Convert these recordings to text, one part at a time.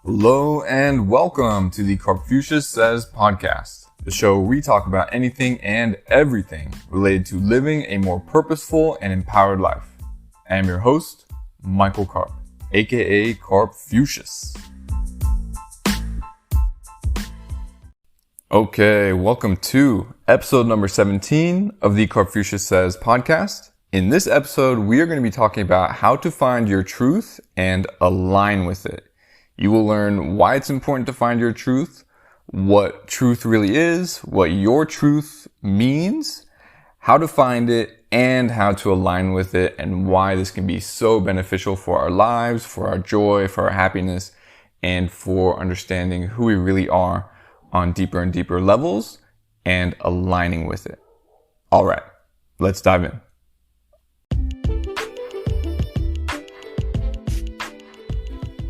Hello and welcome to the Karpfucius Says Podcast, the show where we talk about anything and everything related to living a more purposeful and empowered life. I am your host, Michael Karp, aka Karpfucius. Okay, welcome to episode number 17 of the Karpfucius Says Podcast. In this episode, we are going to be talking about how to find your truth and align with it. You will learn why it's important to find your truth, what truth really is, what your truth means, how to find it, and how to align with it, and why this can be so beneficial for our lives, for our joy, for our happiness, and for understanding who we really are on deeper and deeper levels and aligning with it. All right, let's dive in.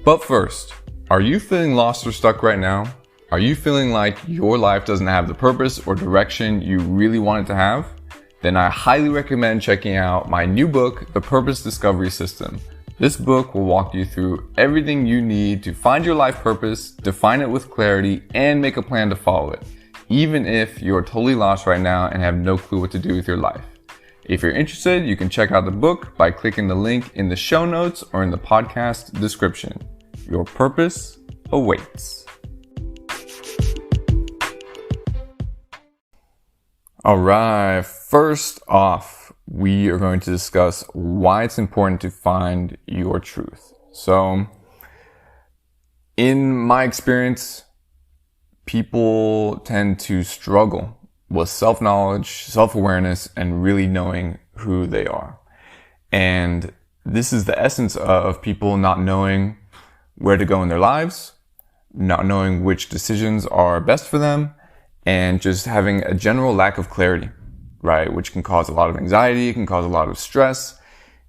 But first, are you feeling lost or stuck right now? Are you feeling like your life doesn't have the purpose or direction you really want it to have? Then I highly recommend checking out my new book, The Purpose Discovery System. This book will walk you through everything you need to find your life purpose, define it with clarity, and make a plan to follow it, even if you're totally lost right now and have no clue what to do with your life. If you're interested, you can check out the book by clicking the link in the show notes or in the podcast description. Your purpose awaits. All right, first off, we are going to discuss why it's important to find your truth. So, in my experience, people tend to struggle with self-knowledge, self-awareness, and really knowing who they are. And this is the essence of people not knowing where to go in their lives, not knowing which decisions are best for them, and just having a general lack of clarity, right? Which can cause a lot of anxiety, it can cause a lot of stress,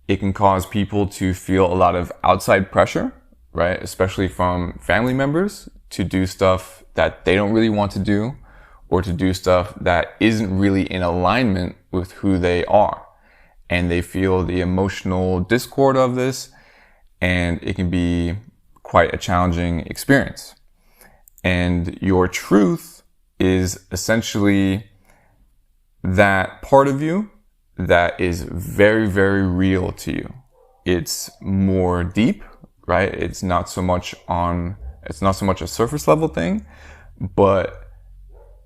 it can cause people to feel a lot of outside pressure, right? Especially from family members to do stuff that they don't really want to do, or to do stuff that isn't really in alignment with who they are. And they feel the emotional discord of this, and it can be quite a challenging experience. And your truth is essentially that part of you that is very, very real to you. It's more deep, right? It's not so much a surface level thing, but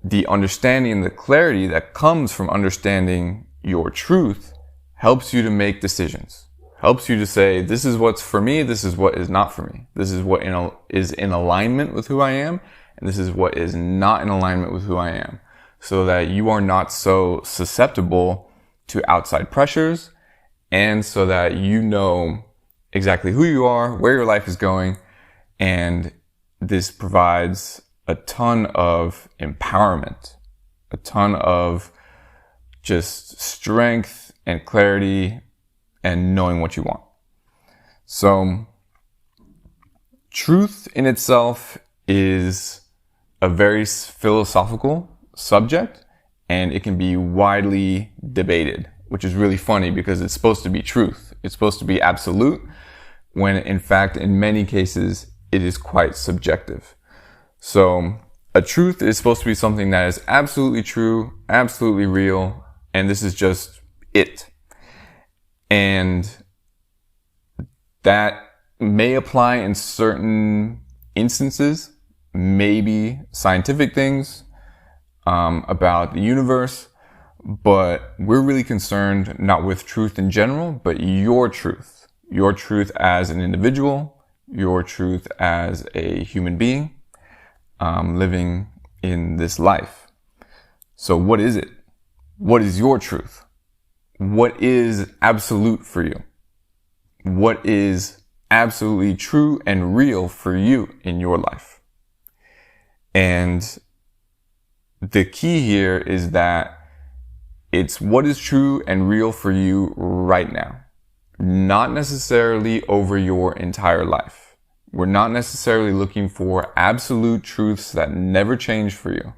the understanding and the clarity that comes from understanding your truth helps you to make decisions. Helps you to say, this is what's for me, this is what is not for me. This is what is in alignment with who I am, and this is what is not in alignment with who I am. So that you are not so susceptible to outside pressures, and so that you know exactly who you are, where your life is going, and this provides a ton of empowerment, a ton of just strength and clarity and knowing what you want. So, truth in itself is a very philosophical subject, and it can be widely debated, which is really funny because it's supposed to be truth. It's supposed to be absolute, when in fact, in many cases, it is quite subjective. So, a truth is supposed to be something that is absolutely true, absolutely real, and this is just it. And that may apply in certain instances, maybe scientific things about the universe, but we're really concerned not with truth in general, but your truth as an individual, your truth as a human being living in this life. So what is it? What is your truth? What is absolute for you? What is absolutely true and real for you in your life? And the key here is that it's what is true and real for you right now, not necessarily over your entire life. We're not necessarily looking for absolute truths that never change for you.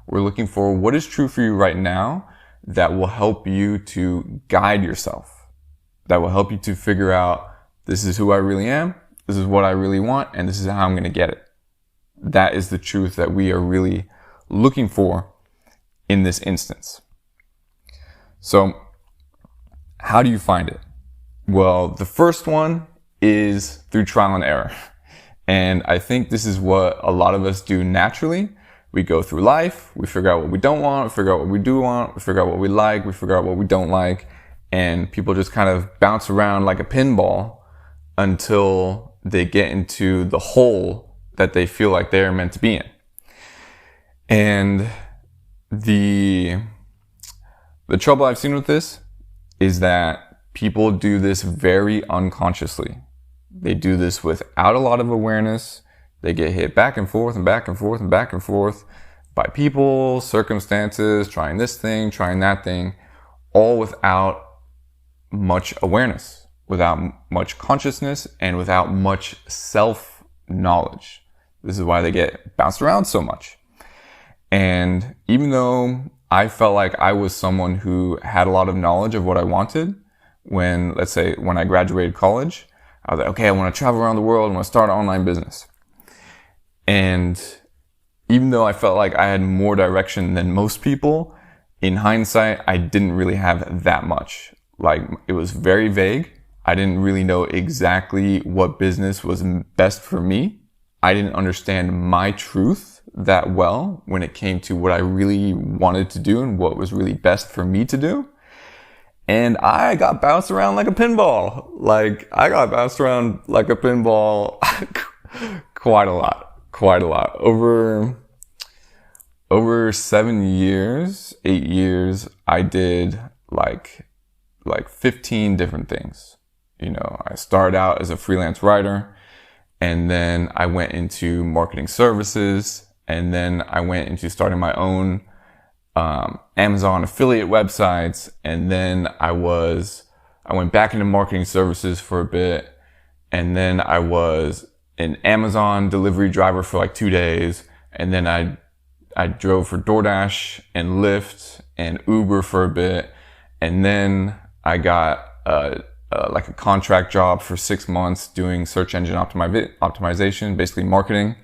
We're looking for what is true for you right now that will help you to guide yourself, that will help you to figure out, this is who I really am, this is what I really want, and this is how I'm going to get it. that is the truth that we are really looking for in this instance. So how do you find it? Well, the first one is through trial and error. And I think this is what a lot of us do naturally. We go through life, we figure out what we don't want, we figure out what we do want, we figure out what we like, we figure out what we don't like, and people just kind of bounce around like a pinball until they get into the hole that they feel like they're meant to be in. And the trouble I've seen with this is that people do this very unconsciously. They do this without a lot of awareness. They get hit back and forth and back and forth and back and forth by people, circumstances, trying this thing, trying that thing, all without much awareness, without much consciousness, and without much self-knowledge. This is why they get bounced around so much. And even though I felt like I was someone who had a lot of knowledge of what I wanted, when I graduated college, I was like, okay, I want to travel around the world, I want to start an online business. And even though I felt like I had more direction than most people, in hindsight, I didn't really have that much. Like, it was very vague. I didn't really know exactly what business was best for me. I didn't understand my truth that well when it came to what I really wanted to do and what was really best for me to do. And I got bounced around like a pinball. Quite a lot. Over 8 years, I did like 15 different things. You know, I started out as a freelance writer, and then I went into marketing services, and then I went into starting my own Amazon affiliate websites, and then I went back into marketing services for a bit, and then I was an Amazon delivery driver for like 2 days, and then I drove for DoorDash and Lyft and Uber for a bit, and then I got a contract job for 6 months doing search engine optimization, basically marketing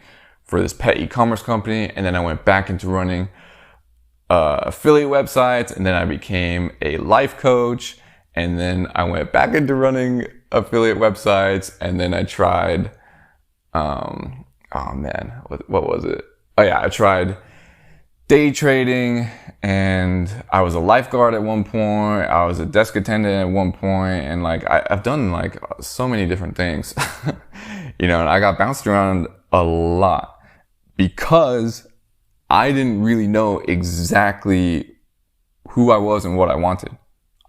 for this pet e-commerce company, and then I went back into running affiliate websites, and then I became a life coach, and then I went back into running affiliate websites, and then I tried, what was it? Oh yeah, I tried day trading, and I was a lifeguard at one point, I was a desk attendant at one point, and I've done so many different things, and I got bounced around a lot because I didn't really know exactly who I was and what I wanted.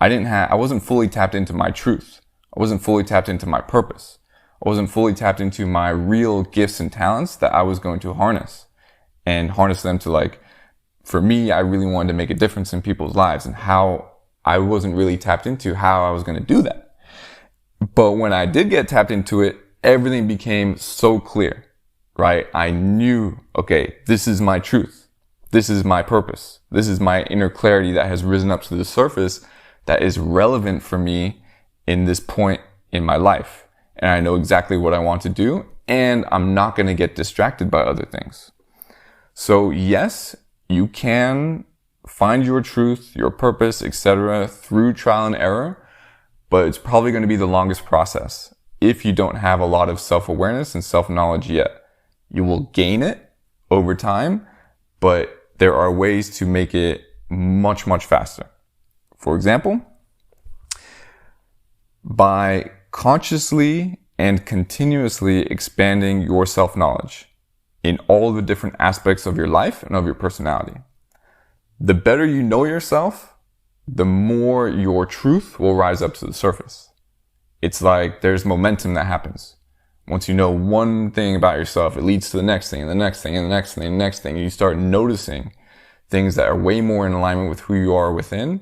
I wasn't fully tapped into my truth. I wasn't fully tapped into my purpose. I wasn't fully tapped into my real gifts and talents that I was going to harness them to for me, I really wanted to make a difference in people's lives, and how I wasn't really tapped into how I was going to do that. But when I did get tapped into it, everything became so clear, right? I knew, okay, this is my truth. This is my purpose. This is my inner clarity that has risen up to the surface that is relevant for me in this point in my life. And I know exactly what I want to do, and I'm not going to get distracted by other things. So yes, you can find your truth, your purpose, etc. through trial and error, but it's probably going to be the longest process if you don't have a lot of self-awareness and self-knowledge yet. You will gain it over time, but there are ways to make it much, much faster. For example, by consciously and continuously expanding your self-knowledge in all the different aspects of your life and of your personality. The better you know yourself, the more your truth will rise up to the surface. It's like there's momentum that happens. Once you know one thing about yourself, it leads to the next thing and the next thing and the next thing and the next thing. And you start noticing things that are way more in alignment with who you are within,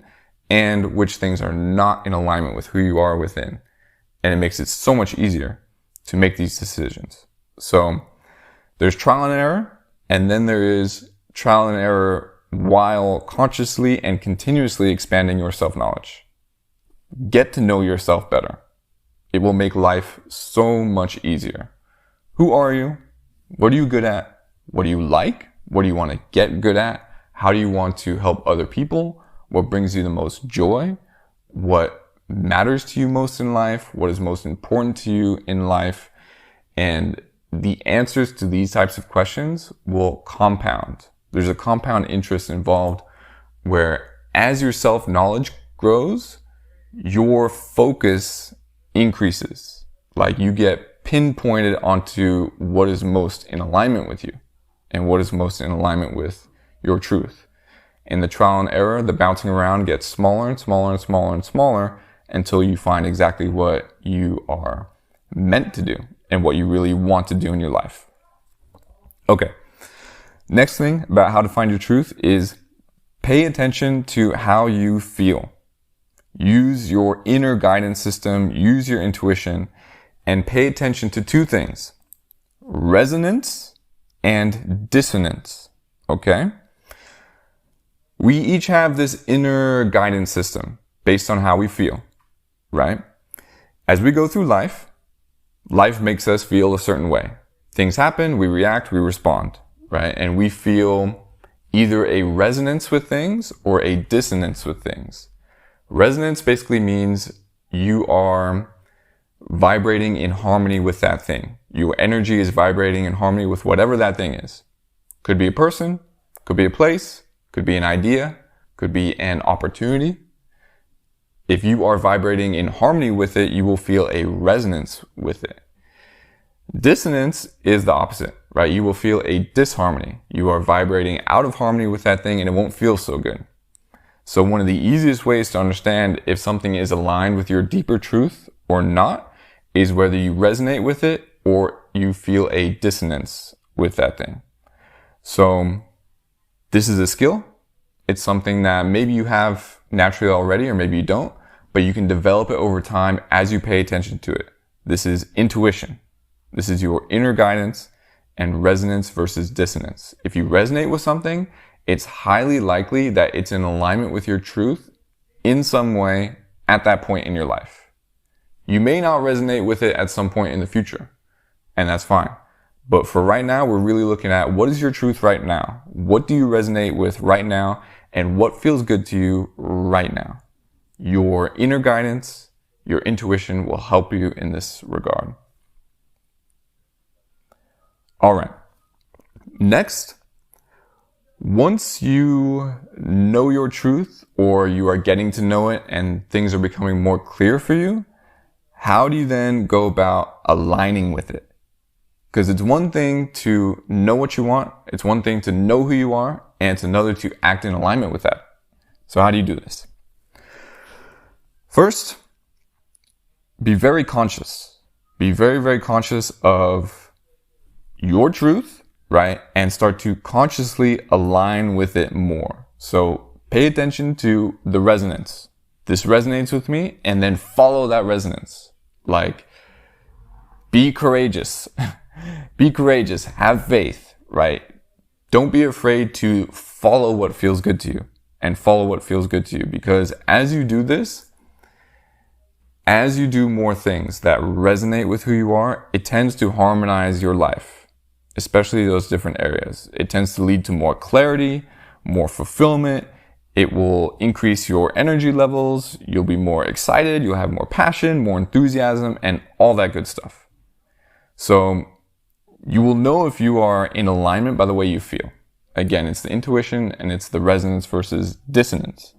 and which things are not in alignment with who you are within. And it makes it so much easier to make these decisions. So there's trial and error, and then there is trial and error while consciously and continuously expanding your self-knowledge. Get to know yourself better. It will make life so much easier. Who are you? What are you good at? What do you like? What do you want to get good at? How do you want to help other people? What brings you the most joy? What matters to you most in life? What is most important to you in life? And the answers to these types of questions will compound. There's a compound interest involved where as your self-knowledge grows, your focus increases. Like you get pinpointed onto what is most in alignment with you and what is most in alignment with your truth. In the trial and error, the bouncing around gets smaller and smaller and smaller and smaller until you find exactly what you are meant to do and what you really want to do in your life. Okay. Next thing about how to find your truth is pay attention to how you feel. Use your inner guidance system, use your intuition, and pay attention to two things: resonance and dissonance. Okay? We each have this inner guidance system based on how we feel, right? As we go through life makes us feel a certain way. Things happen, we react, we respond, right? And we feel either a resonance with things or a dissonance with things. Resonance basically means you are vibrating in harmony with that thing. Your energy is vibrating in harmony with whatever that thing is. Could be a person, could be a place, could be an idea, could be an opportunity. If you are vibrating in harmony with it, you will feel a resonance with it. Dissonance is the opposite, right? You will feel a disharmony. You are vibrating out of harmony with that thing and it won't feel so good. So one of the easiest ways to understand if something is aligned with your deeper truth or not is whether you resonate with it or you feel a dissonance with that thing. So this is a skill. It's something that maybe you have naturally already or maybe you don't, but you can develop it over time as you pay attention to it. This is intuition. This is your inner guidance and resonance versus dissonance. If you resonate with something, it's highly likely that it's in alignment with your truth in some way at that point in your life. You may not resonate with it at some point in the future, and that's fine. But for right now, we're really looking at what is your truth right now? What do you resonate with right now? And what feels good to you right now? Your inner guidance, your intuition will help you in this regard. All right. Next, once you know your truth or you are getting to know it and things are becoming more clear for you, how do you then go about aligning with it? Because it's one thing to know what you want, it's one thing to know who you are, and it's another to act in alignment with that. So how do you do this? First, be very conscious. Be very, very conscious of your truth, right? And start to consciously align with it more. So pay attention to the resonance. This resonates with me, and then follow that resonance. Like, be courageous. Be courageous. Have faith, right? Don't be afraid to follow what feels good to you and follow what feels good to you. Because as you do this, as you do more things that resonate with who you are, it tends to harmonize your life, especially those different areas. It tends to lead to more clarity, more fulfillment. It will increase your energy levels. You'll be more excited. You'll have more passion, more enthusiasm, and all that good stuff. So you will know if you are in alignment by the way you feel. Again, it's the intuition and it's the resonance versus dissonance.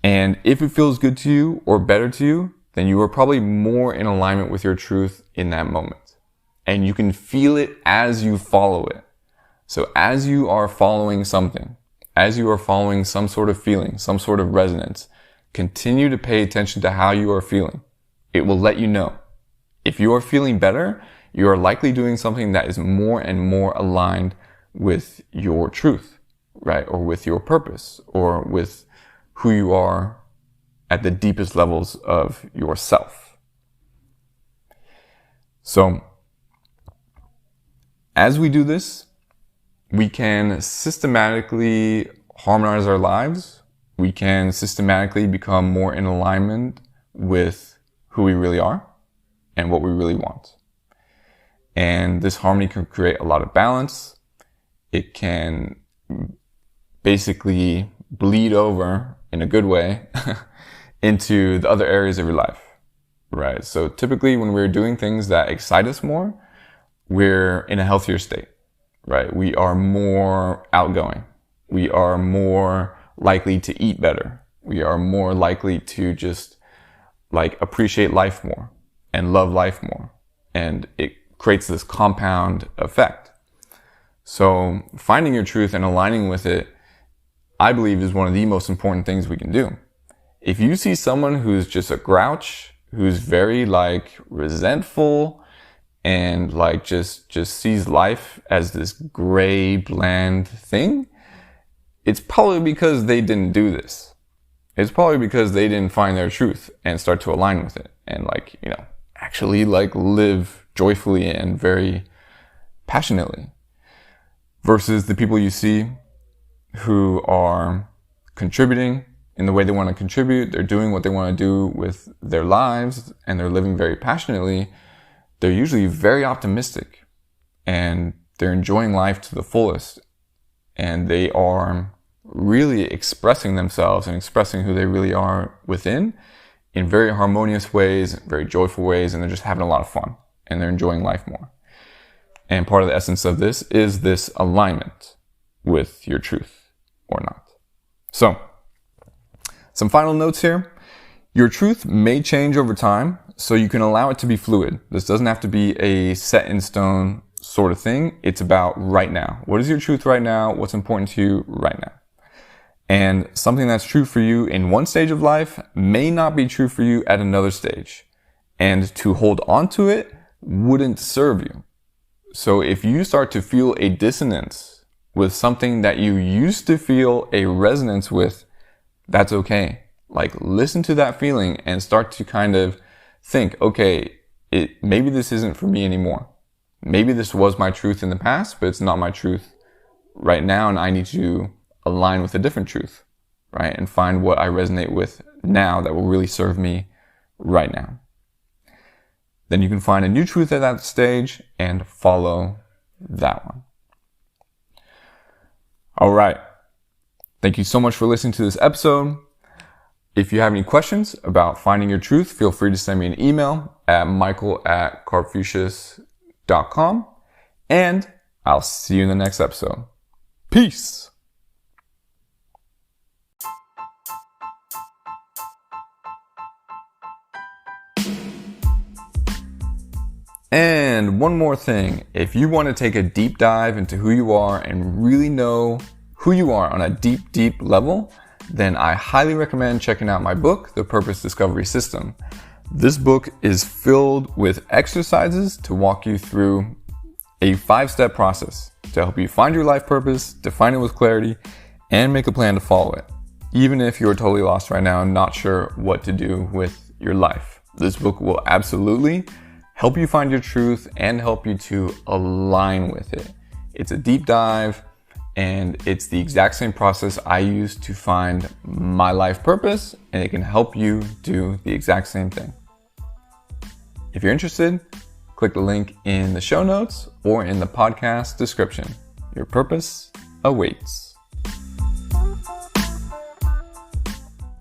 And if it feels good to you or better to you, then you are probably more in alignment with your truth in that moment. And you can feel it as you follow it. So as you are following something, as you are following some sort of feeling, some sort of resonance, continue to pay attention to how you are feeling. It will let you know. If you are feeling better, you are likely doing something that is more and more aligned with your truth, right? Or with your purpose, or with who you are at the deepest levels of yourself. So, as we do this, we can systematically harmonize our lives. We can systematically become more in alignment with who we really are and what we really want. And this harmony can create a lot of balance. It can basically bleed over in a good way into the other areas of your life, right? So typically when we're doing things that excite us more, we're in a healthier state, right? We are more outgoing. We are more likely to eat better. We are more likely to just appreciate life more and love life more. And it creates this compound effect. So finding your truth and aligning with it, I believe, is one of the most important things we can do. If you see someone who's just a grouch, who's very resentful and just sees life as this gray, bland thing, it's probably because they didn't do this. It's probably because they didn't find their truth and start to align with it and actually live joyfully and very passionately. Versus the people you see who are contributing in the way they want to contribute, they're doing what they want to do with their lives, and they're living very passionately. They're usually very optimistic, and they're enjoying life to the fullest, and they are really expressing themselves and expressing who they really are within in very harmonious ways, very joyful ways, and they're just having a lot of fun, and they're enjoying life more. And part of the essence of this is this alignment with your truth or not. So, some final notes here. Your truth may change over time, so you can allow it to be fluid. This doesn't have to be a set in stone sort of thing. It's about right now. What is your truth right now? What's important to you right now? And something that's true for you in one stage of life may not be true for you at another stage. And to hold on to it wouldn't serve you. So if you start to feel a dissonance with something that you used to feel a resonance with, that's okay. Listen to that feeling and start to kind of think, okay, maybe this isn't for me anymore. Maybe this was my truth in the past, but it's not my truth right now, and I need to align with a different truth, right? And find what I resonate with now that will really serve me right now. Then you can find a new truth at that stage and follow that one. All right. Thank you so much for listening to this episode. If you have any questions about finding your truth, feel free to send me an email at michael@karpfucius.com, and I'll see you in the next episode. Peace. And one more thing, if you want to take a deep dive into who you are and really know who you are on a deep, deep level, then I highly recommend checking out my book, The Purpose Discovery System. This book is filled with exercises to walk you through a 5-step process to help you find your life purpose, define it with clarity, and make a plan to follow it. Even if you're totally lost right now and not sure what to do with your life, this book will absolutely help you find your truth and help you to align with it. It's a deep dive, and it's the exact same process I use to find my life purpose, and it can help you do the exact same thing. If you're interested, click the link in the show notes or in the podcast description. Your purpose awaits.